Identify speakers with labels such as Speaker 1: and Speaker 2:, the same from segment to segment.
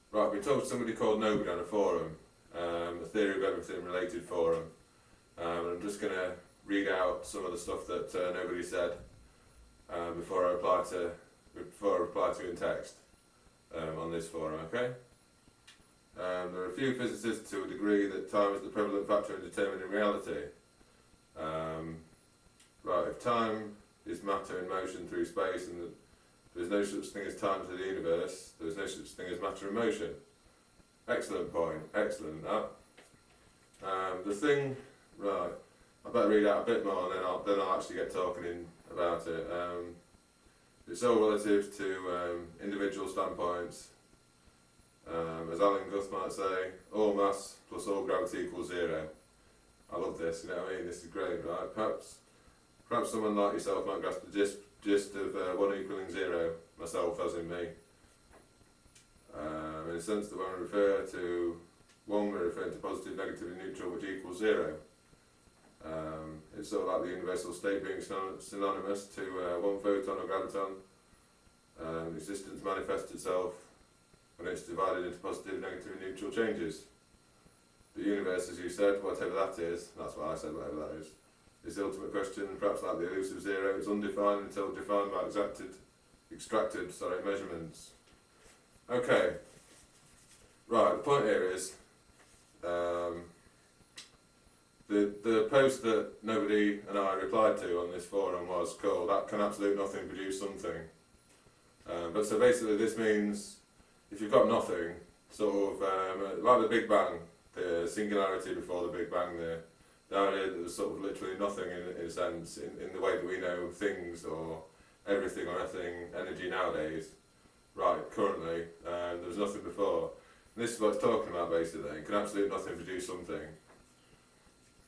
Speaker 1: Right, we talked to somebody called Nobody on a forum, a theory of everything related forum. I'm just going to read out some of the stuff that Nobody said before I reply to in text on this forum, okay? There are a few physicists who would agree that time is the prevalent factor in determining reality. Right, if time is matter in motion through space and there's no such thing as time to the universe, there's no such thing as matter in motion. Excellent point, excellent that. The thing, right, I better read out a bit more and then I'll actually get talking about it. It's all relative to individual standpoints. As Alan Guth might say, all mass plus all gravity equals zero. I love this, you know what I mean? This is great, right? Perhaps someone like yourself might grasp the gist of 1 equaling 0, myself as in me. In a sense that when we refer to 1, we're referring to positive, negative and neutral, which equals 0. It's sort of like the universal state being synonymous to 1 photon or graviton. Existence manifests itself when it's divided into positive, negative and neutral changes. The universe, as you said, whatever that is, that's what I said, whatever that is the ultimate question, perhaps like the elusive 0, it's undefined until defined by extracted measurements. Okay, right, the point here is, the post that Nobody and I replied to on this forum was called "That Can Absolute Nothing Produce Something?" But so basically this means, if you've got nothing, sort of like the Big Bang, the singularity before the Big Bang, the idea that there's sort of literally nothing in a sense, in the way that we know things or everything or anything, energy nowadays, right, currently, there was nothing before. And this is what it's talking about basically, can absolutely nothing produce something.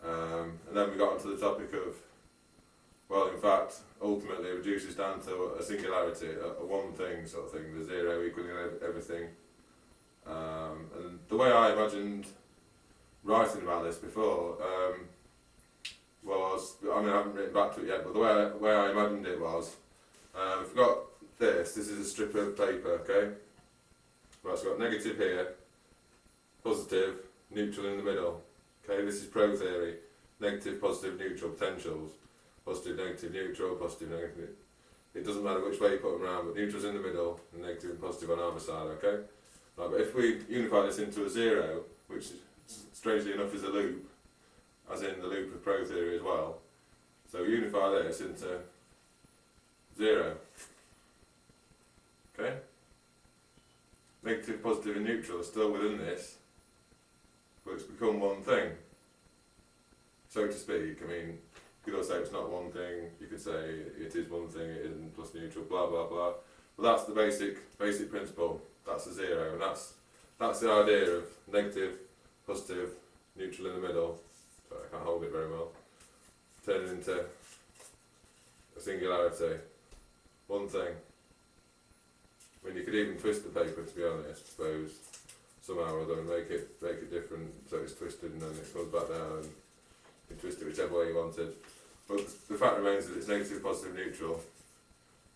Speaker 1: And then we got onto the topic of, well in fact, ultimately it reduces down to a singularity, a one thing sort of thing, the 0 equaling everything. And the way I imagined writing about this before was, I mean I haven't written back to it yet, but the way I imagined it was, we've got this is a strip of paper, okay? Right, so I've got negative here, positive, neutral in the middle, okay? This is pro theory, negative, positive, neutral, potentials, positive, negative, neutral, positive, negative. It doesn't matter which way you put them around, but neutral's in the middle, and negative and positive on either side, okay? Right, but if we unify this into a 0, which strangely enough is a loop, as in the loop of pro theory as well. So we unify this into 0. Okay? Negative, positive and neutral are still within this, but it's become one thing, so to speak. I mean, you could also say it's not one thing, you could say it is one thing, it isn't, plus neutral, blah blah blah. But that's the basic principle, that's a 0, and that's the idea of negative, positive, neutral in the middle, sorry I can't hold it very well, turning into a singularity, one thing. I mean you could even twist the paper, to be honest, I suppose, somehow or other, and make it different so it's twisted and then it comes back down and you twist it whichever way you wanted. But the fact remains that it's negative, positive, neutral,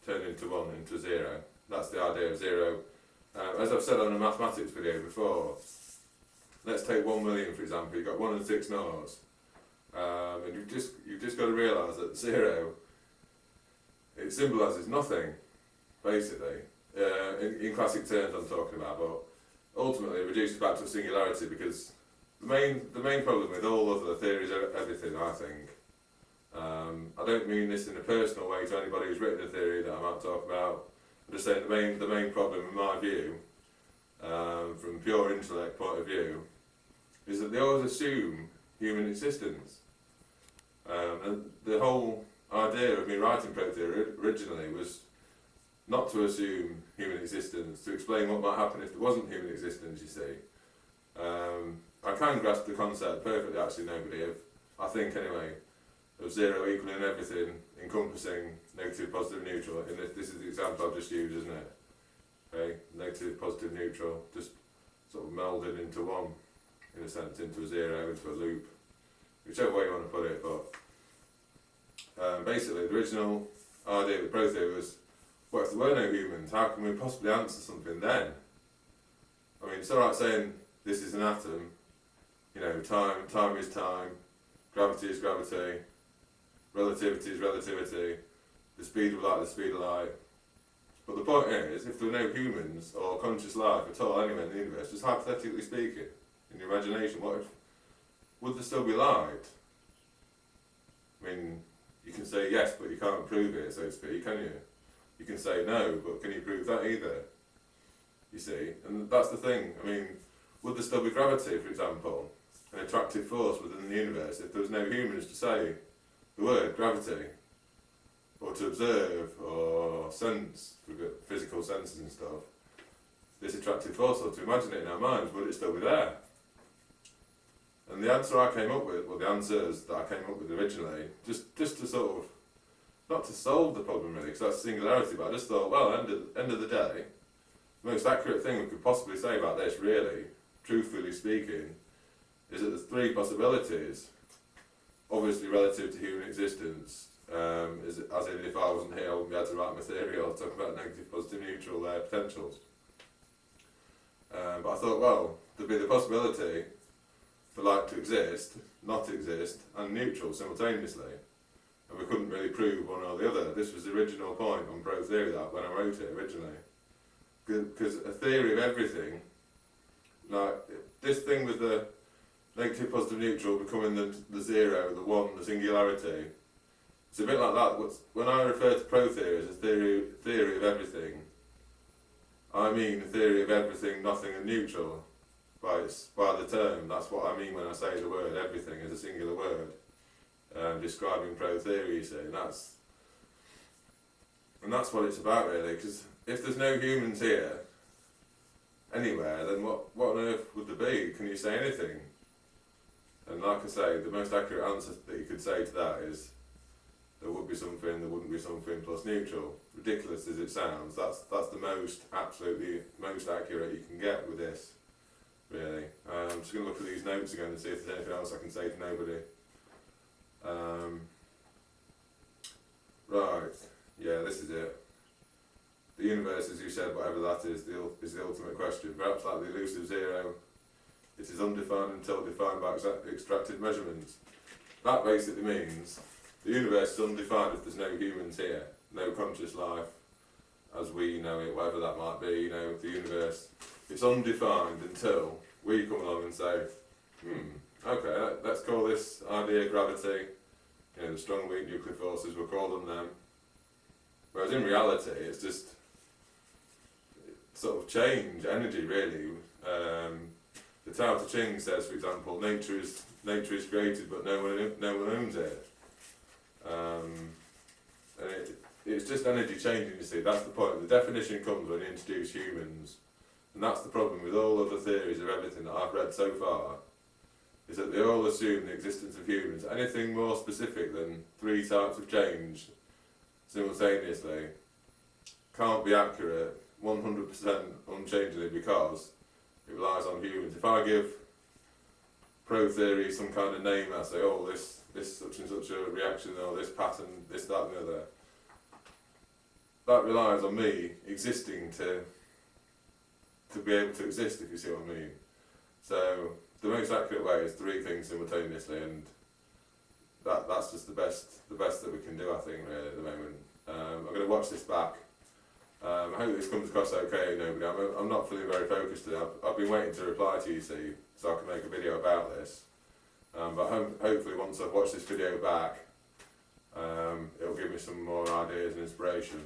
Speaker 1: turned into 1, into 0. That's the idea of 0. As I've said on a mathematics video before, let's take 1 million for example, you've got 1 and 6 noughts, and you've just got to realise that 0, it symbolises nothing, basically, in classic terms I'm talking about, but ultimately it reduces back to a singularity because the main problem with all other theories of everything, I think, I don't mean this in a personal way to anybody who's written a theory that I might talk about, I'm just saying the main problem in my view, from pure intellect point of view, is that they always assume human existence. And the whole idea of me writing pro theory originally was not to assume human existence, to explain what might happen if there wasn't human existence, you see. I can grasp the concept perfectly, actually, Nobody, of, I think anyway, of 0 equaling everything, encompassing negative, positive, neutral, and this is the example I've just used, isn't it? Okay, negative, positive, neutral, just sort of melded into 1, in a sense, into a 0, into a loop, whichever way you want to put it, but basically the original idea of the pro theory was, well, if there were no humans, how can we possibly answer something then? I mean, it's alright saying this is an atom, you know, time is time, gravity is gravity, relativity is relativity, the speed of light is the speed of light. But the point is, if there were no humans or conscious life at all anywhere in the universe, just hypothetically speaking, in your imagination, what if, would there still be light? I mean, you can say yes, but you can't prove it, so to speak, can you? You can say no, but can you prove that either? You see, and that's the thing. I mean, would there still be gravity, for example, an attractive force within the universe, if there was no humans to say the word gravity, or to observe, or sense, we've got physical senses and stuff, this attractive force, or to imagine it in our minds, would it still be there? And the answer I came up with, well, the answers that I came up with originally, just to sort of, not to solve the problem really, because that's singularity, but I just thought, well, end of the day, the most accurate thing we could possibly say about this, really, truthfully speaking, is that there's three possibilities, obviously relative to human existence, as in if I wasn't here I wouldn't be able to write my theory or talk about negative, positive, neutral potentials. But I thought, well, there'd be the possibility for light to exist, not exist, and neutral simultaneously. And we couldn't really prove one or the other. This was the original point on pro theory that when I wrote it originally. Because a theory of everything, like this thing with the negative, positive, neutral becoming the zero, the one, the singularity, it's a bit like that. When I refer to pro theory as a theory of everything, I mean a theory of everything, nothing and neutral. By the term, that's what I mean when I say the word everything as a singular word, describing pro theory, you see, and that's what it's about really, because if there's no humans here, anywhere, then what on earth would there be? Can you say anything? And like I say, the most accurate answer that you could say to that is, there would be something, there wouldn't be something, plus neutral. Ridiculous as it sounds, that's the absolutely most accurate you can get with this. Really. I'm just going to look at these notes again and see if there's anything else I can say to nobody. Right, yeah, this is it. The universe, as you said, whatever that is the ultimate question. Perhaps like the elusive zero, it is undefined until defined by extracted measurements. That basically means the universe is undefined if there's no humans here, no conscious life as we know it, whatever that might be, you know, the universe. It's undefined until we come along and say, okay, let's call this idea gravity, you know, the strong, weak nuclear forces, we'll call them. Whereas in reality, it's just sort of change, energy really. The Tao Te Ching says, for example, nature is created but no one owns it. And it's just energy changing, you see, that's the point. The definition comes when you introduce humans. And that's the problem with all other theories of everything that I've read so far, is that they all assume the existence of humans. Anything more specific than three types of change simultaneously can't be accurate 100% unchangingly because it relies on humans. If I give pro theory some kind of name, I say, oh, this such and such a reaction, or this pattern, this, that and the other, that relies on me existing to be able to exist, if you see what I mean. So the most accurate way is three things simultaneously, and that's just the best that we can do, I think, really, at the moment. I'm going to watch this back. I hope this comes across okay, nobody. I'm not feeling very focused today. I've been waiting to reply to you, see, so I can make a video about this. But hopefully once I've watched this video back, it'll give me some more ideas and inspiration.